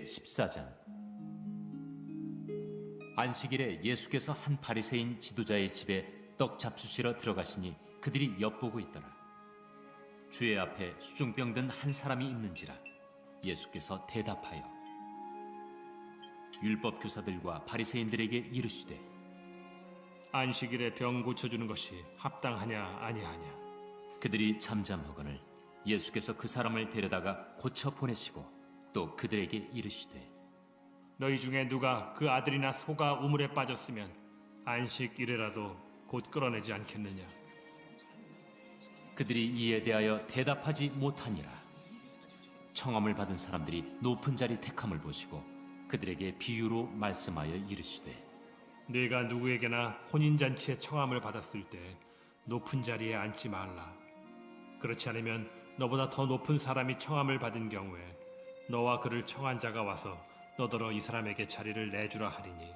제14장. 안식일에 예수께서 한 바리새인 지도자의 집에 떡 잡수시러 들어가시니 그들이 엿보고 있더라. 주의 앞에 수중병 든 한 사람이 있는지라. 예수께서 대답하여 율법 교사들과 바리새인들에게 이르시되 안식일에 병 고쳐주는 것이 합당하냐 아니하냐. 그들이 잠잠하거늘 예수께서 그 사람을 데려다가 고쳐 보내시고 또 그들에게 이르시되 너희 중에 누가 그 아들이나 소가 우물에 빠졌으면 안식일에라도 곧 끌어내지 않겠느냐. 그들이 이에 대하여 대답하지 못하니라. 청함을 받은 사람들이 높은 자리 택함을 보시고 그들에게 비유로 말씀하여 이르시되 네가 누구에게나 혼인잔치에 청함을 받았을 때 높은 자리에 앉지 말라. 그렇지 않으면 너보다 더 높은 사람이 청함을 받은 경우에 너와 그를 청한 자가 와서 너더러 이 사람에게 자리를 내주라 하리니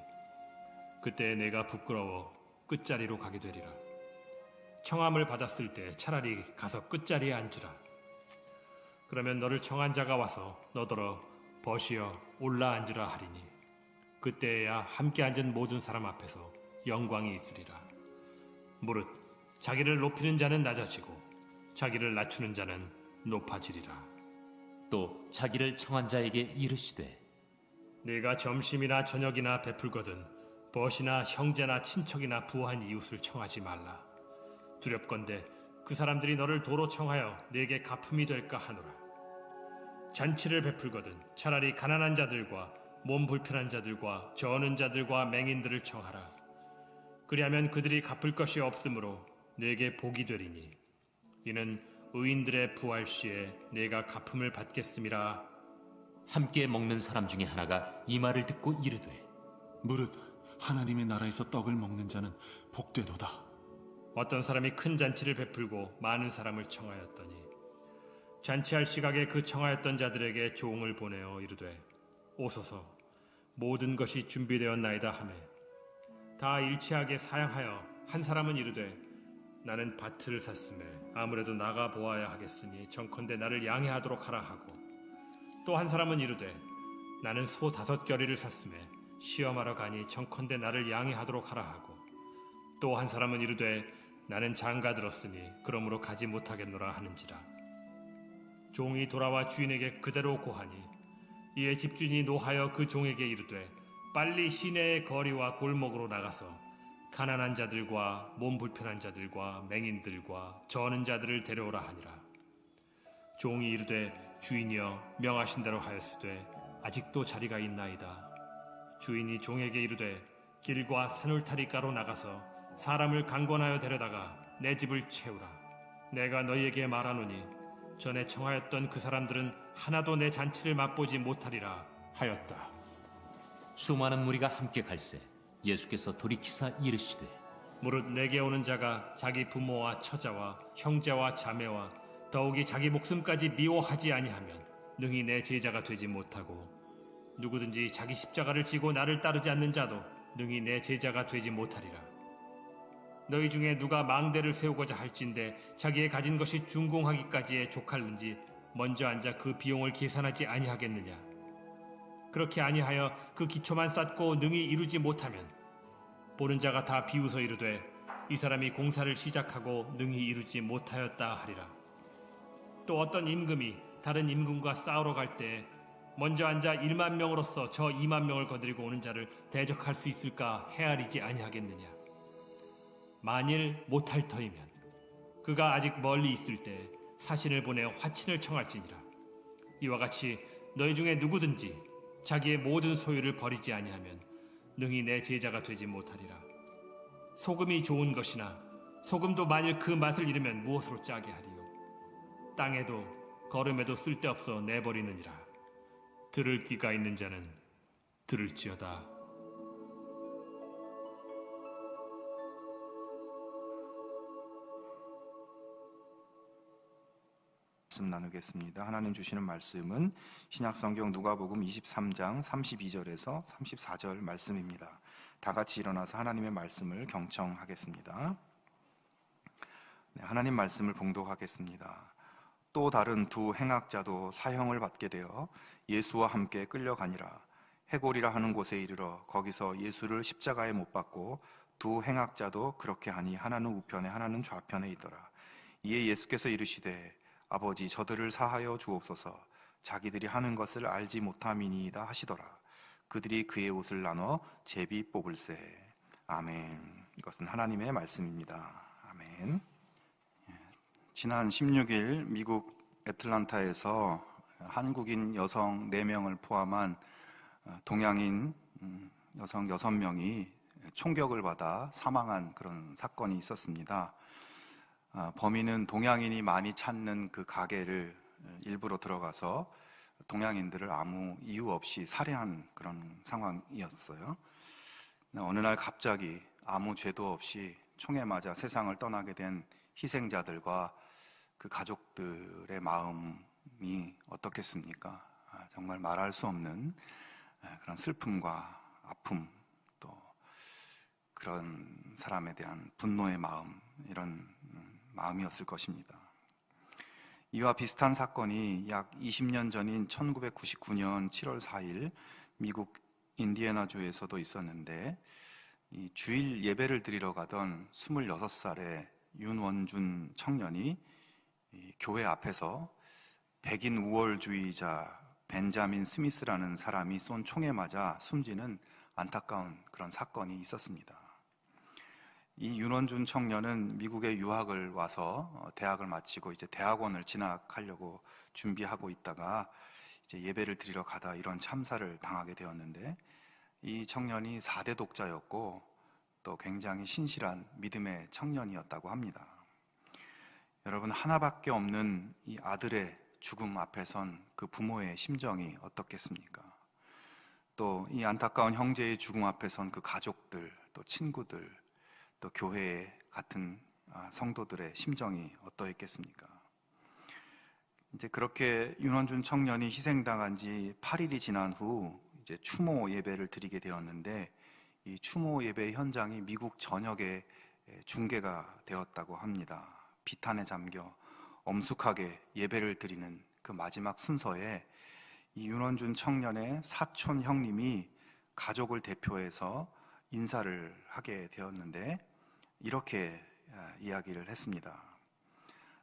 그때 내가 부끄러워 끝자리로 가게 되리라. 청함을 받았을 때 차라리 가서 끝자리에 앉으라. 그러면 너를 청한 자가 와서 너더러 벗이어 올라 앉으라 하리니 그때에야 함께 앉은 모든 사람 앞에서 영광이 있으리라. 무릇 자기를 높이는 자는 낮아지고 자기를 낮추는 자는 높아지리라. 또 자기를 청한 자에게 이르시되 네가 점심이나 저녁이나 베풀거든 벗이나 형제나 친척이나 부한 이웃을 청하지 말라. 두렵건대 그 사람들이 너를 도로 청하여 네게 갚음이 될까 하노라. 잔치를 베풀거든 차라리 가난한 자들과 몸 불편한 자들과 저는 자들과 맹인들을 청하라. 그리하면 그들이 갚을 것이 없으므로 네게 복이 되리니 이는 의인들의 부활 시에 네가 갚음을 받겠음이라. 함께 먹는 사람 중에 하나가 이 말을 듣고 이르되 무릇 하나님의 나라에서 떡을 먹는 자는 복되도다. 어떤 사람이 큰 잔치를 베풀고 많은 사람을 청하였더니 잔치할 시각에 그 청하였던 자들에게 종을 보내어 이르되 오소서 모든 것이 준비되었나이다 하매 다 일치하게 사양하여 한 사람은 이르되 나는 밭을 샀음에 아무래도 나가 보아야 하겠으니 정컨대 나를 양해하도록 하라 하고 또 한 사람은 이르되 나는 소 5겨리를 샀음에 시험하러 가니 정컨대 나를 양해하도록 하라 하고 또 한 사람은 이르되 나는 장가 들었으니 그러므로 가지 못하겠노라 하는지라. 종이 돌아와 주인에게 그대로 고하니 이에 집주인이 노하여 그 종에게 이르되 빨리 시내의 거리와 골목으로 나가서 가난한 자들과 몸 불편한 자들과 맹인들과 저는 자들을 데려오라 하니라. 종이 이르되 주인이여 명하신 대로 하였으되 아직도 자리가 있나이다. 주인이 종에게 이르되 길과 산울타리가로 나가서 사람을 강권하여 데려다가 내 집을 채우라. 내가 너희에게 말하노니 전에 청하였던 그 사람들은 하나도 내 잔치를 맛보지 못하리라 하였다. 수많은 무리가 함께 갈새 예수께서 돌이키사 이르시되 무릇 내게 오는 자가 자기 부모와 처자와 형제와 자매와 더욱이 자기 목숨까지 미워하지 아니하면 능히 내 제자가 되지 못하고 누구든지 자기 십자가를 지고 나를 따르지 않는 자도 능히 내 제자가 되지 못하리라. 너희 중에 누가 망대를 세우고자 할진대 자기의 가진 것이 준공하기까지에 족할는지 먼저 앉아 그 비용을 계산하지 아니하겠느냐. 그렇게 아니하여 그 기초만 쌓고 능히 이루지 못하면 보는 자가 다 비웃어 이르되 이 사람이 공사를 시작하고 능히 이루지 못하였다 하리라. 또 어떤 임금이 다른 임금과 싸우러 갈 때 먼저 앉아 1만 명으로서 저 2만 명을 거느리고 오는 자를 대적할 수 있을까 헤아리지 아니하겠느냐. 만일 못할 터이면 그가 아직 멀리 있을 때 사신을 보내 화친을 청할지니라. 이와 같이 너희 중에 누구든지 자기의 모든 소유를 버리지 아니하면 능히 내 제자가 되지 못하리라. 소금이 좋은 것이나 소금도 만일 그 맛을 잃으면 무엇으로 짜게 하리요. 땅에도 거름에도 쓸데없어 내버리느니라. 들을 귀가 있는 자는 들을지어다. 말씀 나누겠습니다. 하나님 주시는 말씀은 신약성경 누가복음 23장 32절에서 34절 말씀입니다. 다 같이 일어나서 하나님의 말씀을 경청하겠습니다. 네, 하나님 말씀을 봉독하겠습니다. 또 다른 두 행악자도 사형을 받게 되어 예수와 함께 끌려가니라. 해골이라 하는 곳에 이르러 거기서 예수를 십자가에 못 박고 두 행악자도 그렇게 하니 하나는 우편에 하나는 좌편에 있더라. 이에 예수께서 이르시되 아버지 저들을 사하여 주옵소서 자기들이 하는 것을 알지 못함이니이다 하시더라. 그들이 그의 옷을 나눠 제비 뽑을세. 아멘. 이것은 하나님의 말씀입니다. 아멘. 지난 16일 미국 애틀란타에서 한국인 여성 4명을 포함한 동양인 여성 6명이 총격을 받아 사망한 그런 사건이 있었습니다. 범인은 동양인이 많이 찾는 그 가게를 일부러 들어가서 동양인들을 아무 이유 없이 살해한 그런 상황이었어요. 어느 날 갑자기 아무 죄도 없이 총에 맞아 세상을 떠나게 된 희생자들과 그 가족들의 마음이 어떻겠습니까? 정말 말할 수 없는 그런 슬픔과 아픔, 또 그런 사람에 대한 분노의 마음, 이런 마음이었을 것입니다. 이와 비슷한 사건이 약 20년 전인 1999년 7월 4일 미국 인디애나주에서도 있었는데, 이 주일 예배를 드리러 가던 26살의 윤원준 청년이 이 교회 앞에서 백인 우월주의자 벤자민 스미스라는 사람이 쏜 총에 맞아 숨지는 안타까운 그런 사건이 있었습니다. 이 윤원준 청년은 미국에 유학을 와서 대학을 마치고 이제 대학원을 진학하려고 준비하고 있다가 이제 예배를 드리러 가다 이런 참사를 당하게 되었는데, 이 청년이 4대 독자였고 또 굉장히 신실한 믿음의 청년이었다고 합니다. 여러분, 하나밖에 없는 이 아들의 죽음 앞에선 그 부모의 심정이 어떻겠습니까? 또 이 안타까운 형제의 죽음 앞에선 그 가족들, 또 친구들, 또 교회의 같은 성도들의 심정이 어떠했겠습니까? 이제 그렇게 윤원준 청년이 희생당한 지 8일이 지난 후 이제 추모 예배를 드리게 되었는데, 이 추모 예배 현장이 미국 전역에 중계가 되었다고 합니다. 비탄에 잠겨 엄숙하게 예배를 드리는 그 마지막 순서에 이 윤원준 청년의 사촌 형님이 가족을 대표해서 인사를 하게 되었는데, 이렇게 이야기를 했습니다.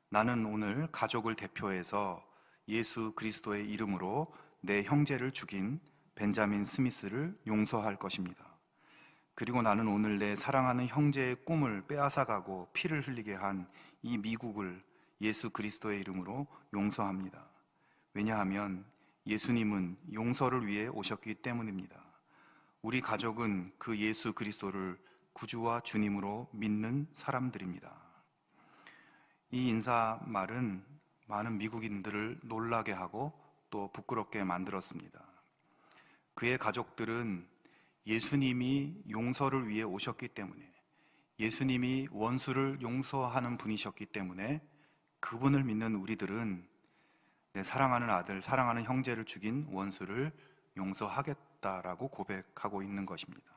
나는 오늘 가족을 대표해서 예수 그리스도의 이름으로 내 형제를 죽인 벤자민 스미스를 용서할 것입니다. 그리고 나는 오늘 내 사랑하는 형제의 꿈을 빼앗아가고 피를 흘리게 한 이 미국을 예수 그리스도의 이름으로 용서합니다. 왜냐하면 예수님은 용서를 위해 오셨기 때문입니다. 우리 가족은 그 예수 그리스도를 구주와 주님으로 믿는 사람들입니다. 이 인사말은 많은 미국인들을 놀라게 하고 또 부끄럽게 만들었습니다. 그의 가족들은 예수님이 용서를 위해 오셨기 때문에, 예수님이 원수를 용서하는 분이셨기 때문에 그분을 믿는 우리들은 내 사랑하는 아들, 사랑하는 형제를 죽인 원수를 용서하겠다라고 고백하고 있는 것입니다.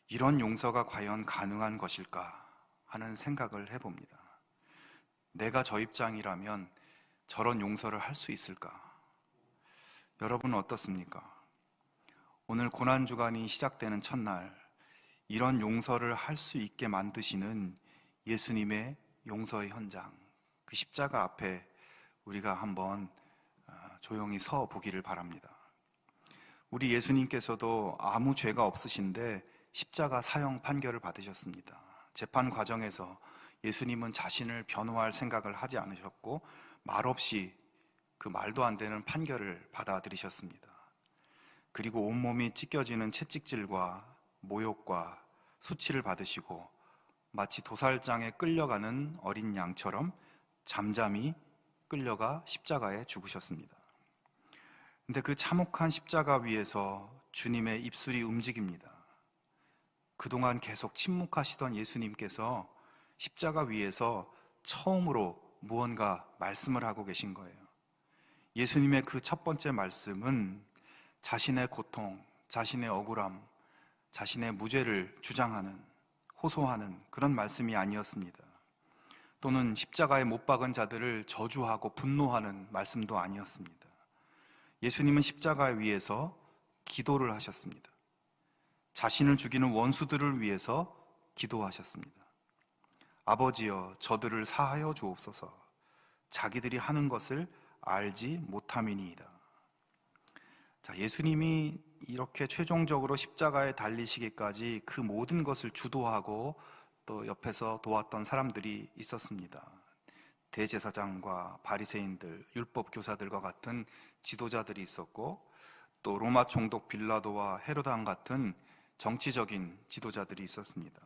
이런 용서가 과연 가능한 것일까 하는 생각을 해봅니다. 내가 저 입장이라면 저런 용서를 할 수 있을까? 여러분은 어떻습니까? 오늘 고난주간이 시작되는 첫날, 이런 용서를 할 수 있게 만드시는 예수님의 용서의 현장, 그 십자가 앞에 우리가 한번 조용히 서 보기를 바랍니다. 우리 예수님께서도 아무 죄가 없으신데 십자가 사형 판결을 받으셨습니다. 재판 과정에서 예수님은 자신을 변호할 생각을 하지 않으셨고 말없이 그 말도 안 되는 판결을 받아들이셨습니다. 그리고 온몸이 찢겨지는 채찍질과 모욕과 수치를 받으시고 마치 도살장에 끌려가는 어린 양처럼 잠잠히 끌려가 십자가에 죽으셨습니다. 근데 그 참혹한 십자가 위에서 주님의 입술이 움직입니다. 그동안 계속 침묵하시던 예수님께서 십자가 위에서 처음으로 무언가 말씀을 하고 계신 거예요. 예수님의 그 첫 번째 말씀은 자신의 고통, 자신의 억울함, 자신의 무죄를 주장하는, 호소하는 그런 말씀이 아니었습니다. 또는 십자가에 못 박은 자들을 저주하고 분노하는 말씀도 아니었습니다. 예수님은 십자가 위에서 기도를 하셨습니다. 자신을 죽이는 원수들을 위해서 기도하셨습니다. 아버지여, 저들을 사하여 주옵소서. 자기들이 하는 것을 알지 못함이니이다. 자, 예수님이 이렇게 최종적으로 십자가에 달리시기까지 그 모든 것을 주도하고 또 옆에서 도왔던 사람들이 있었습니다. 대제사장과 바리새인들, 율법 교사들과 같은 지도자들이 있었고, 또 로마 총독 빌라도와 헤로드 왕 같은 정치적인 지도자들이 있었습니다.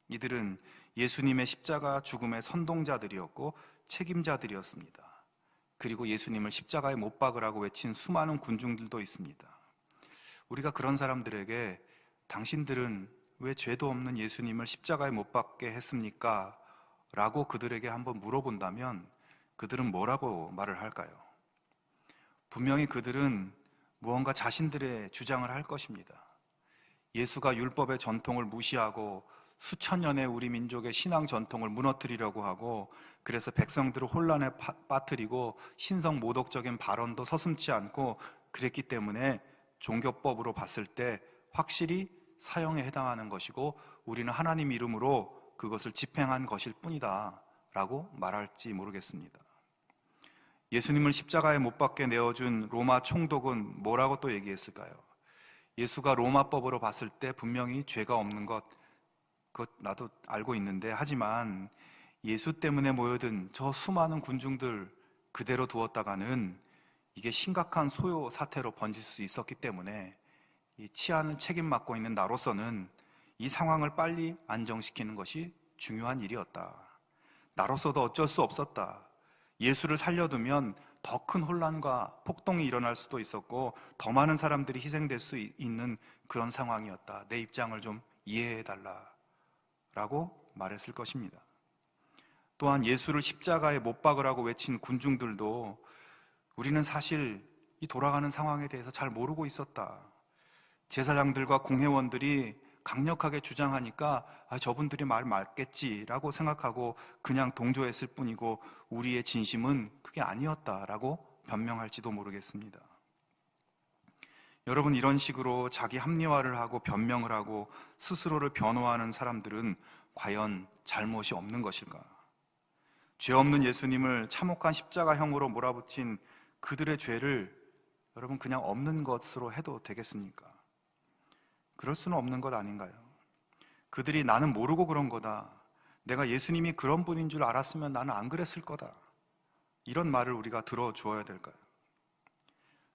이들은 예수님의 십자가 죽음의 선동자들이었고 책임자들이었습니다. 그리고 예수님을 십자가에 못 박으라고 외친 수많은 군중들도 있습니다. 우리가 그런 사람들에게 당신들은 왜 죄도 없는 예수님을 십자가에 못 박게 했습니까? 라고 그들에게 한번 물어본다면 그들은 뭐라고 말을 할까요? 분명히 그들은 무언가 자신들의 주장을 할 것입니다. 예수가 율법의 전통을 무시하고 수천 년의 우리 민족의 신앙 전통을 무너뜨리려고 하고, 그래서 백성들을 혼란에 빠뜨리고 신성 모독적인 발언도 서슴지 않고 그랬기 때문에 종교법으로 봤을 때 확실히 사형에 해당하는 것이고 우리는 하나님 이름으로 그것을 집행한 것일 뿐이다 라고 말할지 모르겠습니다. 예수님을 십자가에 못 박게 내어준 로마 총독은 뭐라고 또 얘기했을까요? 예수가 로마법으로 봤을 때 분명히 죄가 없는 것, 그것 나도 알고 있는데, 하지만 예수 때문에 모여든 저 수많은 군중들 그대로 두었다가는 이게 심각한 소요 사태로 번질 수 있었기 때문에 이 치안은 책임 맡고 있는 나로서는 이 상황을 빨리 안정시키는 것이 중요한 일이었다. 나로서도 어쩔 수 없었다. 예수를 살려두면 더 큰 혼란과 폭동이 일어날 수도 있었고 더 많은 사람들이 희생될 수 있는 그런 상황이었다. 내 입장을 좀 이해해달라 라고 말했을 것입니다. 또한 예수를 십자가에 못 박으라고 외친 군중들도 우리는 사실 이 돌아가는 상황에 대해서 잘 모르고 있었다. 제사장들과 공회원들이 강력하게 주장하니까 저분들이 말 맞겠지라고 생각하고 그냥 동조했을 뿐이고 우리의 진심은 그게 아니었다라고 변명할지도 모르겠습니다. 여러분, 이런 식으로 자기 합리화를 하고 변명을 하고 스스로를 변호하는 사람들은 과연 잘못이 없는 것일까? 죄 없는 예수님을 참혹한 십자가형으로 몰아붙인 그들의 죄를 여러분 그냥 없는 것으로 해도 되겠습니까? 그럴 수는 없는 것 아닌가요? 그들이 나는 모르고 그런 거다, 내가 예수님이 그런 분인 줄 알았으면 나는 안 그랬을 거다, 이런 말을 우리가 들어주어야 될까요?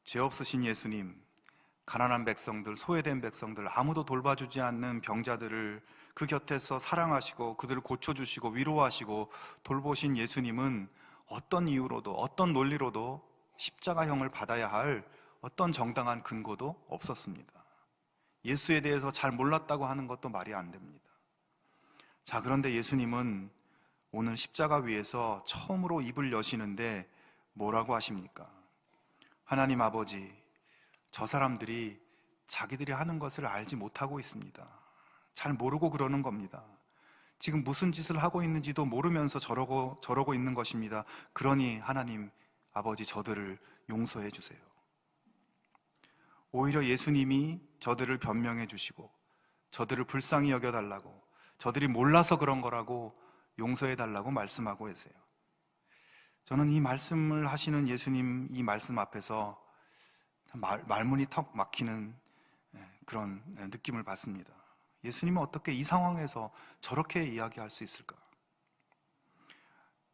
죄 없으신 예수님, 가난한 백성들, 소외된 백성들, 아무도 돌봐주지 않는 병자들을 그 곁에서 사랑하시고 그들을 고쳐주시고 위로하시고 돌보신 예수님은 어떤 이유로도 어떤 논리로도 십자가형을 받아야 할 어떤 정당한 근거도 없었습니다. 예수에 대해서 잘 몰랐다고 하는 것도 말이 안 됩니다. 자, 그런데 예수님은 오늘 십자가 위에서 처음으로 입을 여시는데 뭐라고 하십니까? 하나님 아버지, 저 사람들이 자기들이 하는 것을 알지 못하고 있습니다. 잘 모르고 그러는 겁니다. 지금 무슨 짓을 하고 있는지도 모르면서 저러고 있는 것입니다. 그러니 하나님 아버지, 저들을 용서해 주세요. 오히려 예수님이 저들을 변명해 주시고 저들을 불쌍히 여겨달라고, 저들이 몰라서 그런 거라고 용서해 달라고 말씀하고 계세요. 저는 이 말씀을 하시는 예수님 이 말씀 앞에서 말문이 턱 막히는 그런 느낌을 받습니다. 예수님은 어떻게 이 상황에서 저렇게 이야기할 수 있을까?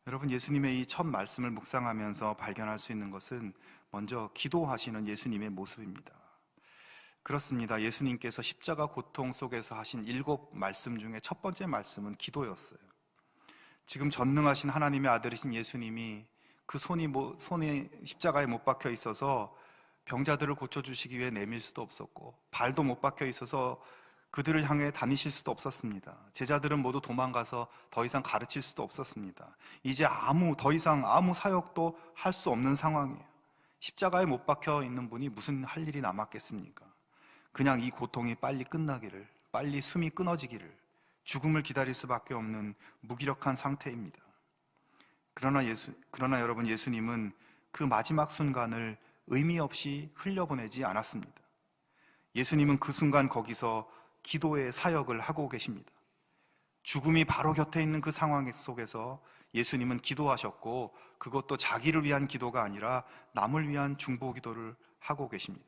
여러분, 예수님의 이 첫 말씀을 묵상하면서 발견할 수 있는 것은 먼저 기도하시는 예수님의 모습입니다. 그렇습니다. 예수님께서 십자가 고통 속에서 하신 7 말씀 중에 첫 번째 말씀은 기도였어요. 지금 전능하신 하나님의 아들이신 예수님이 그 손이 십자가에 못 박혀 있어서 병자들을 고쳐주시기 위해 내밀 수도 없었고 발도 못 박혀 있어서 그들을 향해 다니실 수도 없었습니다. 제자들은 모두 도망가서 더 이상 가르칠 수도 없었습니다. 이제 더 이상 아무 사역도 할 수 없는 상황이에요. 십자가에 못 박혀 있는 분이 무슨 할 일이 남았겠습니까? 그냥 이 고통이 빨리 끝나기를, 빨리 숨이 끊어지기를, 죽음을 기다릴 수밖에 없는 무기력한 상태입니다. 그러나 여러분, 예수님은 그 마지막 순간을 의미 없이 흘려보내지 않았습니다. 예수님은 그 순간 거기서 기도의 사역을 하고 계십니다. 죽음이 바로 곁에 있는 그 상황 속에서 예수님은 기도하셨고, 그것도 자기를 위한 기도가 아니라 남을 위한 중보 기도를 하고 계십니다.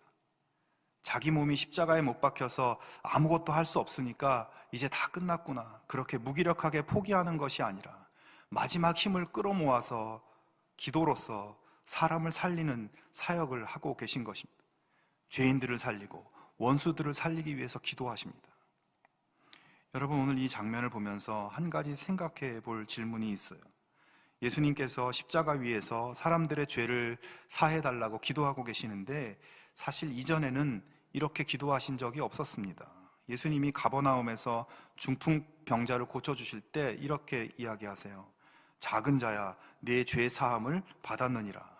자기 몸이 십자가에 못 박혀서 아무것도 할 수 없으니까 이제 다 끝났구나, 그렇게 무기력하게 포기하는 것이 아니라 마지막 힘을 끌어모아서 기도로서 사람을 살리는 사역을 하고 계신 것입니다. 죄인들을 살리고 원수들을 살리기 위해서 기도하십니다. 여러분, 오늘 이 장면을 보면서 한 가지 생각해 볼 질문이 있어요. 예수님께서 십자가 위에서 사람들의 죄를 사해달라고 기도하고 계시는데, 사실 이전에는 이렇게 기도하신 적이 없었습니다. 예수님이 가버나움에서 중풍병자를 고쳐주실 때 이렇게 이야기하세요. 작은 자야, 내 죄 사함을 받았느니라.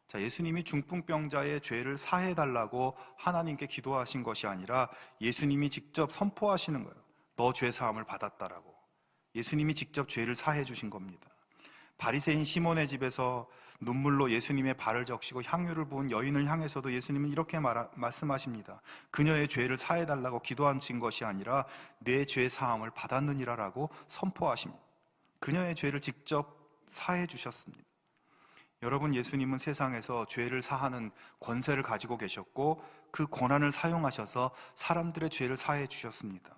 자, 예수님이 중풍병자의 죄를 사해달라고 하나님께 기도하신 것이 아니라 예수님이 직접 선포하시는 거예요. 너 죄 사함을 받았다라고. 예수님이 직접 죄를 사해 주신 겁니다. 바리새인 시몬의 집에서 눈물로 예수님의 발을 적시고 향유를 부은 여인을 향해서도 예수님은 이렇게 말씀하십니다. 그녀의 죄를 사해달라고 기도하신 것이 아니라 내 죄 사함을 받았느니라라고 선포하십니다. 그녀의 죄를 직접 사해 주셨습니다. 여러분, 예수님은 세상에서 죄를 사하는 권세를 가지고 계셨고, 그 권한을 사용하셔서 사람들의 죄를 사해 주셨습니다.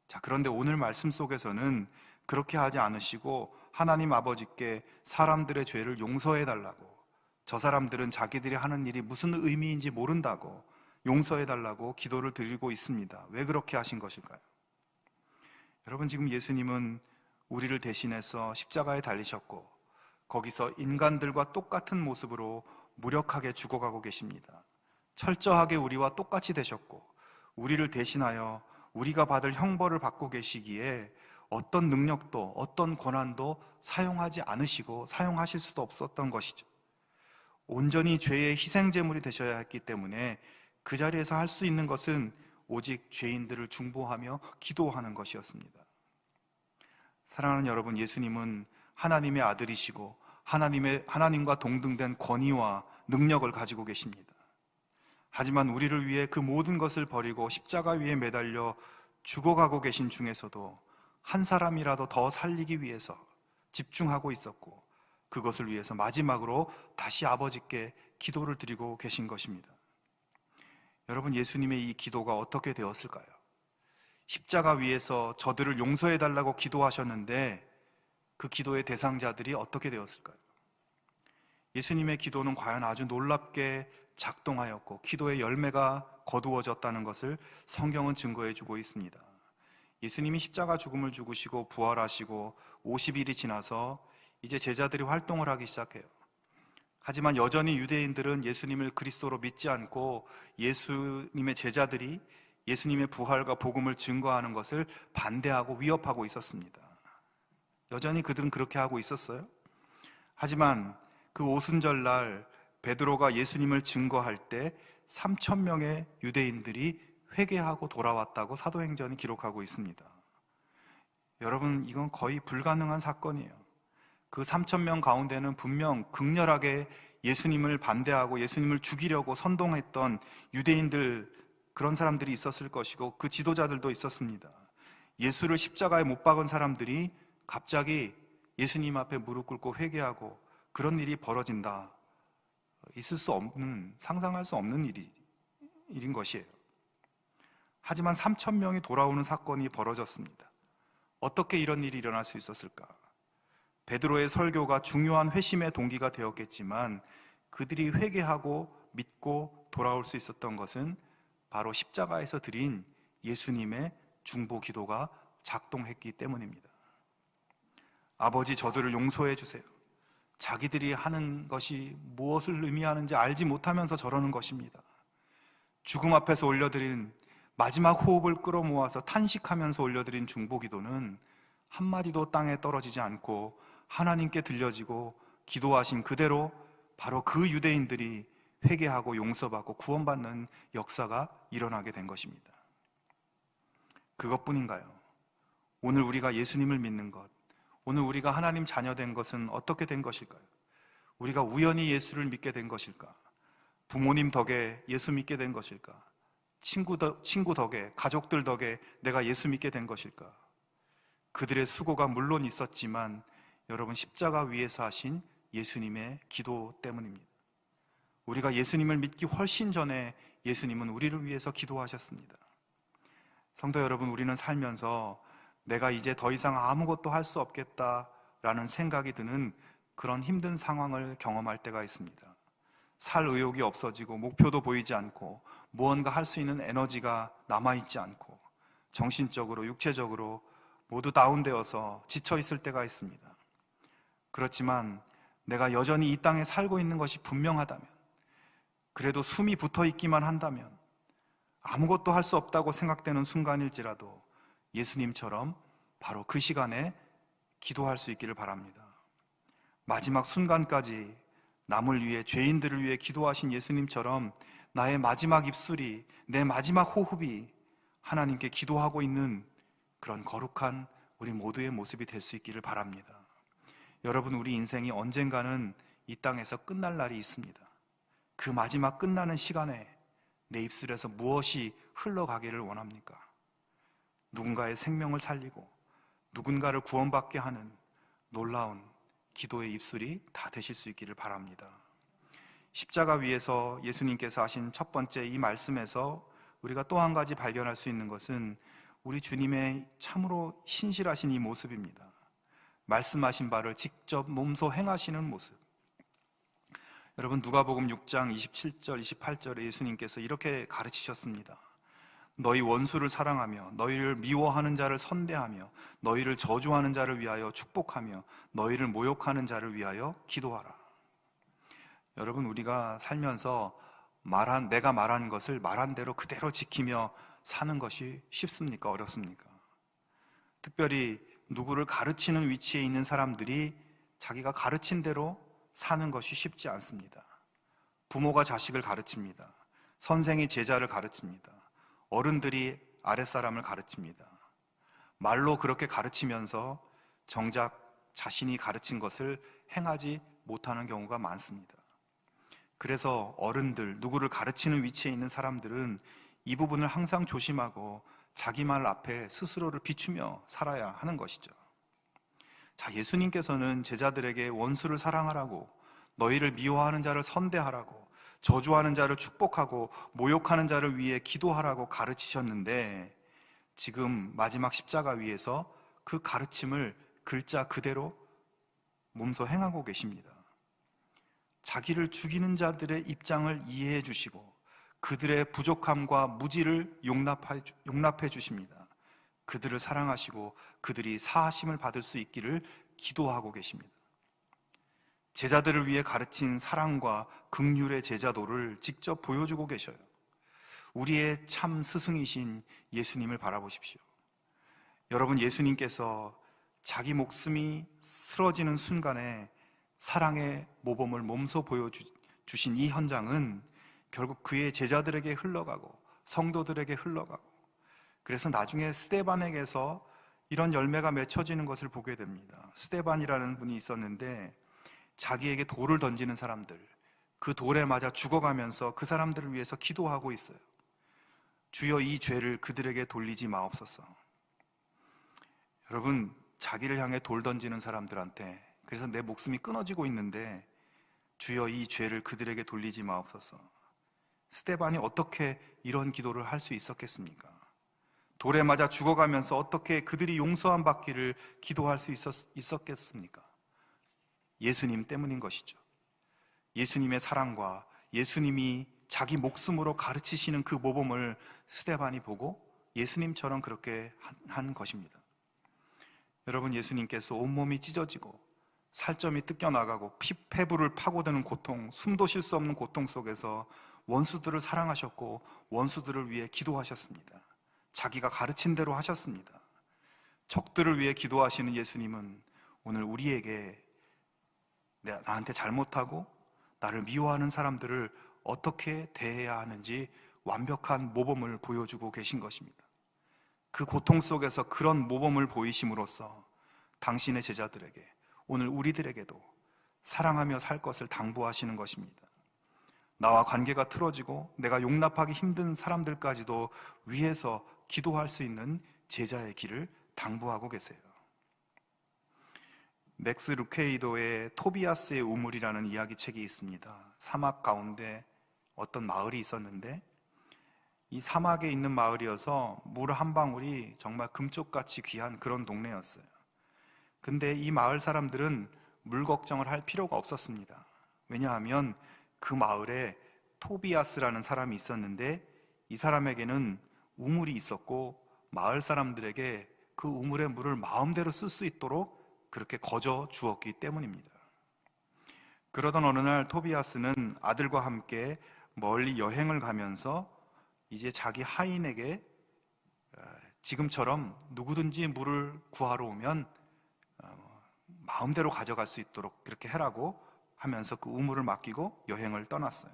자, 그런데 오늘 말씀 속에서는 그렇게 하지 않으시고 하나님 아버지께 사람들의 죄를 용서해 달라고, 저 사람들은 자기들이 하는 일이 무슨 의미인지 모른다고 용서해 달라고 기도를 드리고 있습니다. 왜 그렇게 하신 것일까요? 여러분, 지금 예수님은 우리를 대신해서 십자가에 달리셨고, 거기서 인간들과 똑같은 모습으로 무력하게 죽어가고 계십니다. 철저하게 우리와 똑같이 되셨고, 우리를 대신하여 우리가 받을 형벌을 받고 계시기에 어떤 능력도 어떤 권한도 사용하지 않으시고 사용하실 수도 없었던 것이죠. 온전히 죄의 희생제물이 되셔야 했기 때문에 그 자리에서 할 수 있는 것은 오직 죄인들을 중보하며 기도하는 것이었습니다. 사랑하는 여러분, 예수님은 하나님의 아들이시고 하나님과 동등된 권위와 능력을 가지고 계십니다. 하지만 우리를 위해 그 모든 것을 버리고 십자가 위에 매달려 죽어가고 계신 중에서도 한 사람이라도 더 살리기 위해서 집중하고 있었고, 그것을 위해서 마지막으로 다시 아버지께 기도를 드리고 계신 것입니다. 여러분, 예수님의 이 기도가 어떻게 되었을까요? 십자가 위에서 저들을 용서해 달라고 기도하셨는데 그 기도의 대상자들이 어떻게 되었을까요? 예수님의 기도는 과연 아주 놀랍게 작동하였고 기도의 열매가 거두어졌다는 것을 성경은 증거해 주고 있습니다. 예수님이 십자가 죽음을 죽으시고 부활하시고 50일이 지나서 이제 제자들이 활동을 하기 시작해요. 하지만 여전히 유대인들은 예수님을 그리스도로 믿지 않고 예수님의 제자들이 예수님의 부활과 복음을 증거하는 것을 반대하고 위협하고 있었습니다. 여전히 그들은 그렇게 하고 있었어요. 하지만 그 오순절날 베드로가 예수님을 증거할 때 3,000명의 유대인들이 회개하고 돌아왔다고 사도행전이 기록하고 있습니다. 여러분, 이건 거의 불가능한 사건이에요. 그 3,000명 가운데는 분명 극렬하게 예수님을 반대하고 예수님을 죽이려고 선동했던 유대인들, 그런 사람들이 있었을 것이고 그 지도자들도 있었습니다. 예수를 십자가에 못 박은 사람들이 갑자기 예수님 앞에 무릎 꿇고 회개하고 그런 일이 벌어진다. 있을 수 없는, 상상할 수 없는 일인 것이에요. 하지만 3,000명이 돌아오는 사건이 벌어졌습니다. 어떻게 이런 일이 일어날 수 있었을까? 베드로의 설교가 중요한 회심의 동기가 되었겠지만 그들이 회개하고 믿고 돌아올 수 있었던 것은 바로 십자가에서 드린 예수님의 중보 기도가 작동했기 때문입니다. 아버지, 저들을 용서해 주세요. 자기들이 하는 것이 무엇을 의미하는지 알지 못하면서 저러는 것입니다. 죽음 앞에서 올려드린 마지막 호흡을 끌어모아서 탄식하면서 올려드린 중보 기도는 한마디도 땅에 떨어지지 않고 하나님께 들려지고 기도하신 그대로 바로 그 유대인들이 회개하고 용서받고 구원받는 역사가 일어나게 된 것입니다. 그것뿐인가요? 오늘 우리가 예수님을 믿는 것, 오늘 우리가 하나님 자녀된 것은 어떻게 된 것일까요? 우리가 우연히 예수를 믿게 된 것일까? 부모님 덕에 예수 믿게 된 것일까? 친구 덕에, 가족들 덕에 내가 예수 믿게 된 것일까? 그들의 수고가 물론 있었지만 여러분, 십자가 위에서 하신 예수님의 기도 때문입니다. 우리가 예수님을 믿기 훨씬 전에 예수님은 우리를 위해서 기도하셨습니다. 성도 여러분, 우리는 살면서 내가 이제 더 이상 아무것도 할 수 없겠다라는 생각이 드는 그런 힘든 상황을 경험할 때가 있습니다. 살 의욕이 없어지고 목표도 보이지 않고 무언가 할 수 있는 에너지가 남아있지 않고 정신적으로 육체적으로 모두 다운되어서 지쳐있을 때가 있습니다. 그렇지만 내가 여전히 이 땅에 살고 있는 것이 분명하다면, 그래도 숨이 붙어있기만 한다면, 아무것도 할 수 없다고 생각되는 순간일지라도 예수님처럼 바로 그 시간에 기도할 수 있기를 바랍니다. 마지막 순간까지 남을 위해, 죄인들을 위해 기도하신 예수님처럼 나의 마지막 입술이, 내 마지막 호흡이 하나님께 기도하고 있는 그런 거룩한 우리 모두의 모습이 될 수 있기를 바랍니다. 여러분, 우리 인생이 언젠가는 이 땅에서 끝날 날이 있습니다. 그 마지막 끝나는 시간에 내 입술에서 무엇이 흘러가기를 원합니까? 누군가의 생명을 살리고 누군가를 구원받게 하는 놀라운 기도의 입술이 다 되실 수 있기를 바랍니다. 십자가 위에서 예수님께서 하신 첫 번째 이 말씀에서 우리가 또 한 가지 발견할 수 있는 것은 우리 주님의 참으로 신실하신 이 모습입니다. 말씀하신 바를 직접 몸소 행하시는 모습. 여러분, 누가복음 6장 27절, 28절에 예수님께서 이렇게 가르치셨습니다. 너희 원수를 사랑하며 너희를 미워하는 자를 선대하며 너희를 저주하는 자를 위하여 축복하며 너희를 모욕하는 자를 위하여 기도하라. 여러분, 우리가 살면서 내가 말한 것을 말한 대로 그대로 지키며 사는 것이 쉽습니까? 어렵습니까? 특별히 누구를 가르치는 위치에 있는 사람들이 자기가 가르친 대로 사는 것이 쉽지 않습니다. 부모가 자식을 가르칩니다. 선생이 제자를 가르칩니다. 어른들이 아랫사람을 가르칩니다. 말로 그렇게 가르치면서 정작 자신이 가르친 것을 행하지 못하는 경우가 많습니다. 그래서 어른들, 누구를 가르치는 위치에 있는 사람들은 이 부분을 항상 조심하고 자기 말 앞에 스스로를 비추며 살아야 하는 것이죠. 자, 예수님께서는 제자들에게 원수를 사랑하라고, 너희를 미워하는 자를 선대하라고, 저주하는 자를 축복하고 모욕하는 자를 위해 기도하라고 가르치셨는데, 지금 마지막 십자가 위에서 그 가르침을 글자 그대로 몸소 행하고 계십니다. 자기를 죽이는 자들의 입장을 이해해 주시고 그들의 부족함과 무지를 용납해 주십니다. 그들을 사랑하시고 그들이 사하심을 받을 수 있기를 기도하고 계십니다. 제자들을 위해 가르친 사랑과 긍휼의 제자도를 직접 보여주고 계셔요. 우리의 참 스승이신 예수님을 바라보십시오. 여러분, 예수님께서 자기 목숨이 쓰러지는 순간에 사랑의 모범을 몸소 보여주신 이 현장은 결국 그의 제자들에게 흘러가고 성도들에게 흘러가고, 그래서 나중에 스데반에게서 이런 열매가 맺혀지는 것을 보게 됩니다. 스데반이라는 분이 있었는데 자기에게 돌을 던지는 사람들, 그 돌에 맞아 죽어가면서 그 사람들을 위해서 기도하고 있어요. 주여, 이 죄를 그들에게 돌리지 마옵소서. 여러분, 자기를 향해 돌 던지는 사람들한테, 그래서 내 목숨이 끊어지고 있는데 주여, 이 죄를 그들에게 돌리지 마옵소서. 스데반이 어떻게 이런 기도를 할 수 있었겠습니까? 돌에 맞아 죽어가면서 어떻게 그들이 용서함 받기를 기도할 수 있었겠습니까? 예수님 때문인 것이죠. 예수님의 사랑과 예수님이 자기 목숨으로 가르치시는 그 모범을 스데반이 보고 예수님처럼 그렇게 한 것입니다. 여러분, 예수님께서 온몸이 찢어지고 살점이 뜯겨나가고 폐부를 파고드는 고통, 숨도 쉴 수 없는 고통 속에서 원수들을 사랑하셨고 원수들을 위해 기도하셨습니다. 자기가 가르친 대로 하셨습니다. 적들을 위해 기도하시는 예수님은 오늘 우리에게 나한테 잘못하고 나를 미워하는 사람들을 어떻게 대해야 하는지 완벽한 모범을 보여주고 계신 것입니다. 그 고통 속에서 그런 모범을 보이심으로써 당신의 제자들에게, 오늘 우리들에게도 사랑하며 살 것을 당부하시는 것입니다. 나와 관계가 틀어지고 내가 용납하기 힘든 사람들까지도 위해서 기도할 수 있는 제자의 길을 당부하고 계세요. 맥스 루케이도의 토비아스의 우물이라는 이야기책이 있습니다. 사막 가운데 어떤 마을이 있었는데 이 사막에 있는 마을이어서 물 한 방울이 정말 금쪽같이 귀한 그런 동네였어요. 근데 이 마을 사람들은 물 걱정을 할 필요가 없었습니다. 왜냐하면 그 마을에 토비아스라는 사람이 있었는데 이 사람에게는 우물이 있었고 마을 사람들에게 그 우물의 물을 마음대로 쓸 수 있도록 그렇게 거저 주었기 때문입니다. 그러던 어느 날 토비아스는 아들과 함께 멀리 여행을 가면서 이제 자기 하인에게 지금처럼 누구든지 물을 구하러 오면 마음대로 가져갈 수 있도록 그렇게 해라고 하면서 그 우물을 맡기고 여행을 떠났어요.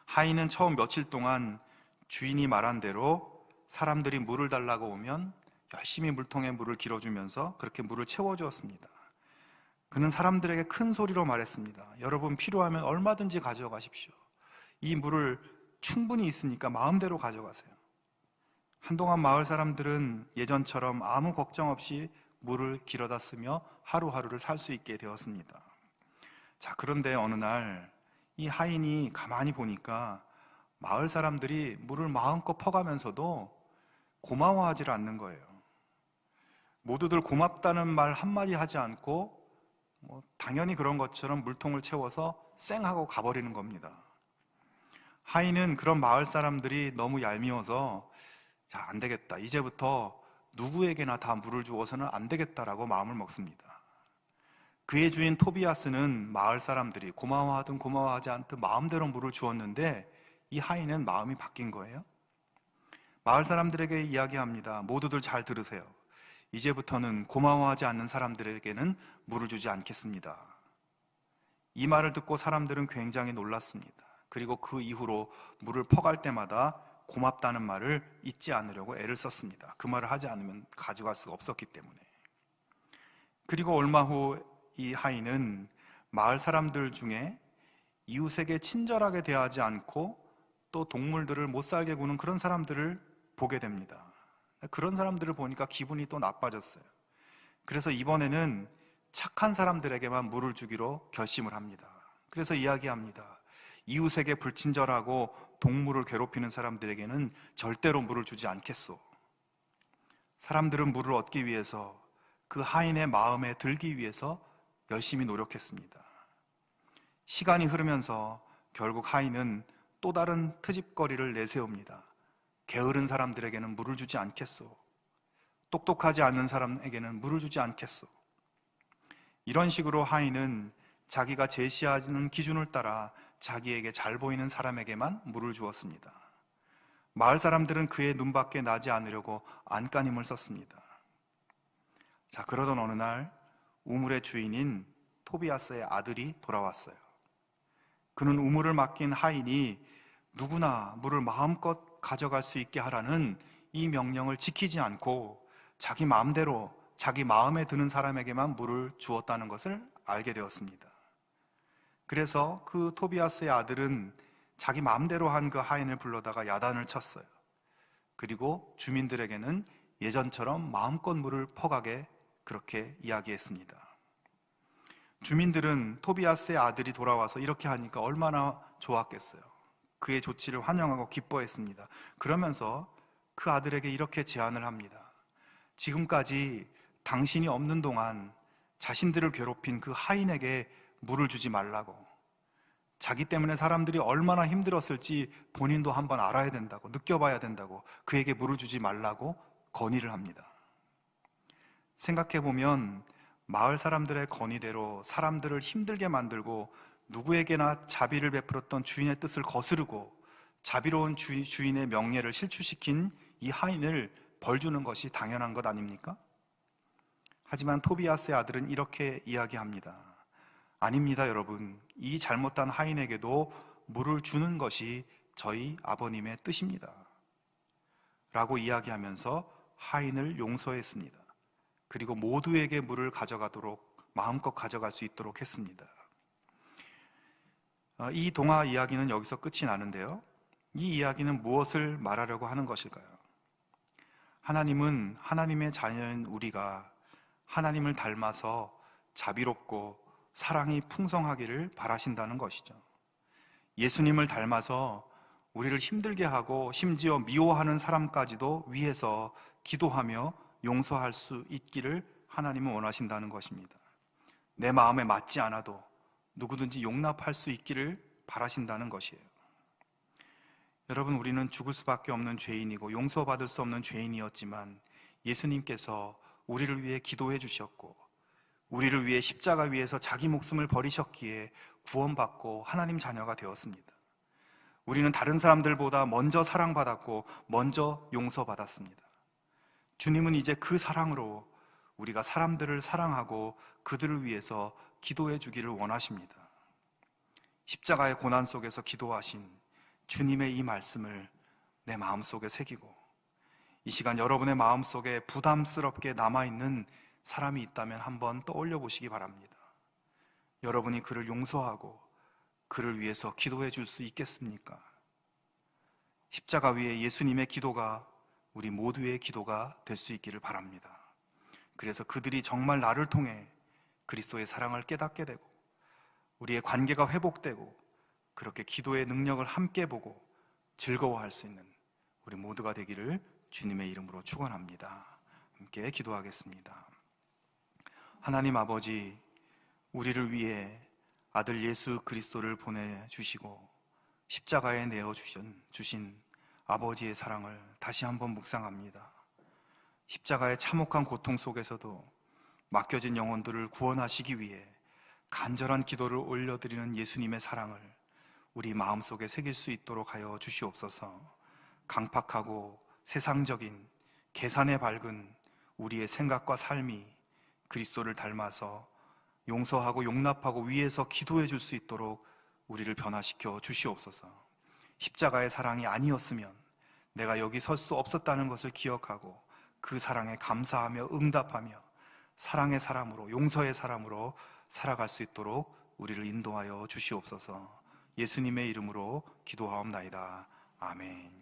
하인은 처음 며칠 동안 주인이 말한 대로 사람들이 물을 달라고 오면 열심히 물통에 물을 길어주면서 그렇게 물을 채워주었습니다. 그는 사람들에게 큰 소리로 말했습니다. 여러분 필요하면 얼마든지 가져가십시오. 이 물을 충분히 있으니까 마음대로 가져가세요. 한동안 마을 사람들은 예전처럼 아무 걱정 없이 물을 길어다 쓰며 하루하루를 살 수 있게 되었습니다. 자, 그런데 어느 날 이 하인이 가만히 보니까 마을 사람들이 물을 마음껏 퍼가면서도 고마워하지 않는 거예요. 모두들 고맙다는 말 한마디 하지 않고 당연히 그런 것처럼 물통을 채워서 쌩하고 가버리는 겁니다. 하인은 그런 마을 사람들이 너무 얄미워서 자, 안 되겠다. 이제부터 누구에게나 다 물을 주어서는 안 되겠다라고 마음을 먹습니다. 그의 주인 토비아스는 마을 사람들이 고마워하든 고마워하지 않든 마음대로 물을 주었는데 이 하인은 마음이 바뀐 거예요. 마을 사람들에게 이야기합니다. 모두들 잘 들으세요. 이제부터는 고마워하지 않는 사람들에게는 물을 주지 않겠습니다. 이 말을 듣고 사람들은 굉장히 놀랐습니다. 그리고 그 이후로 물을 퍼갈 때마다 고맙다는 말을 잊지 않으려고 애를 썼습니다. 그 말을 하지 않으면 가져갈 수가 없었기 때문에. 그리고 얼마 후 이 하인은 마을 사람들 중에 이웃에게 친절하게 대하지 않고 또 동물들을 못 살게 구는 그런 사람들을 보게 됩니다. 그런 사람들을 보니까 기분이 또 나빠졌어요. 그래서 이번에는 착한 사람들에게만 물을 주기로 결심을 합니다. 그래서 이야기합니다. 이웃에게 불친절하고 동물을 괴롭히는 사람들에게는 절대로 물을 주지 않겠소. 사람들은 물을 얻기 위해서 그 하인의 마음에 들기 위해서 열심히 노력했습니다. 시간이 흐르면서 결국 하인은 또 다른 트집거리를 내세웁니다. 게으른 사람들에게는 물을 주지 않겠소. 똑똑하지 않은 사람에게는 물을 주지 않겠소. 이런 식으로 하인은 자기가 제시하는 기준을 따라 자기에게 잘 보이는 사람에게만 물을 주었습니다. 마을 사람들은 그의 눈밖에 나지 않으려고 안간힘을 썼습니다. 자, 그러던 어느 날 우물의 주인인 토비아스의 아들이 돌아왔어요. 그는 우물을 맡긴 하인이 누구나 물을 마음껏 가져갈 수 있게 하라는 이 명령을 지키지 않고 자기 마음대로 자기 마음에 드는 사람에게만 물을 주었다는 것을 알게 되었습니다. 그래서 그 토비아스의 아들은 자기 마음대로 한 그 하인을 불러다가 야단을 쳤어요. 그리고 주민들에게는 예전처럼 마음껏 물을 퍼가게 그렇게 이야기했습니다. 주민들은 토비아스의 아들이 돌아와서 이렇게 하니까 얼마나 좋았겠어요. 그의 조치를 환영하고 기뻐했습니다. 그러면서 그 아들에게 이렇게 제안을 합니다. 지금까지 당신이 없는 동안 자신들을 괴롭힌 그 하인에게 물을 주지 말라고, 자기 때문에 사람들이 얼마나 힘들었을지 본인도 한번 알아야 된다고, 느껴봐야 된다고 그에게 물을 주지 말라고 건의를 합니다. 생각해보면 마을 사람들의 건의대로 사람들을 힘들게 만들고 누구에게나 자비를 베풀었던 주인의 뜻을 거스르고 자비로운 주인의 명예를 실추시킨 이 하인을 벌주는 것이 당연한 것 아닙니까? 하지만 토비아스의 아들은 이렇게 이야기합니다. 아닙니다, 여러분. 이 잘못한 하인에게도 물을 주는 것이 저희 아버님의 뜻입니다. 라고 이야기하면서 하인을 용서했습니다. 그리고 모두에게 물을 가져가도록 마음껏 가져갈 수 있도록 했습니다. 이 동화 이야기는 여기서 끝이 나는데요. 이 이야기는 무엇을 말하려고 하는 것일까요? 하나님은 하나님의 자녀인 우리가 하나님을 닮아서 자비롭고 사랑이 풍성하기를 바라신다는 것이죠. 예수님을 닮아서 우리를 힘들게 하고 심지어 미워하는 사람까지도 위해서 기도하며 용서할 수 있기를 하나님은 원하신다는 것입니다. 내 마음에 맞지 않아도 누구든지 용납할 수 있기를 바라신다는 것이에요. 여러분, 우리는 죽을 수밖에 없는 죄인이고 용서받을 수 없는 죄인이었지만 예수님께서 우리를 위해 기도해 주셨고 우리를 위해 십자가 위에서 자기 목숨을 버리셨기에 구원받고 하나님 자녀가 되었습니다. 우리는 다른 사람들보다 먼저 사랑받았고 먼저 용서받았습니다. 주님은 이제 그 사랑으로 우리가 사람들을 사랑하고 그들을 위해서 기도해 주기를 원하십니다. 십자가의 고난 속에서 기도하신 주님의 이 말씀을 내 마음속에 새기고 이 시간 여러분의 마음속에 부담스럽게 남아있는 사람이 있다면 한번 떠올려 보시기 바랍니다. 여러분이 그를 용서하고 그를 위해서 기도해 줄 수 있겠습니까? 십자가 위에 예수님의 기도가 우리 모두의 기도가 될 수 있기를 바랍니다. 그래서 그들이 정말 나를 통해 그리스도의 사랑을 깨닫게 되고 우리의 관계가 회복되고 그렇게 기도의 능력을 함께 보고 즐거워할 수 있는 우리 모두가 되기를 주님의 이름으로 축원합니다. 함께 기도하겠습니다. 하나님 아버지, 우리를 위해 아들 예수 그리스도를 보내주시고 십자가에 내어주신 아버지의 사랑을 다시 한번 묵상합니다. 십자가의 참혹한 고통 속에서도 맡겨진 영혼들을 구원하시기 위해 간절한 기도를 올려드리는 예수님의 사랑을 우리 마음속에 새길 수 있도록 하여 주시옵소서. 강팍하고 세상적인 계산에 밝은 우리의 생각과 삶이 그리스도를 닮아서 용서하고 용납하고 위에서 기도해 줄 수 있도록 우리를 변화시켜 주시옵소서. 십자가의 사랑이 아니었으면 내가 여기 설 수 없었다는 것을 기억하고 그 사랑에 감사하며 응답하며 사랑의 사람으로, 용서의 사람으로 살아갈 수 있도록 우리를 인도하여 주시옵소서. 예수님의 이름으로 기도하옵나이다. 아멘.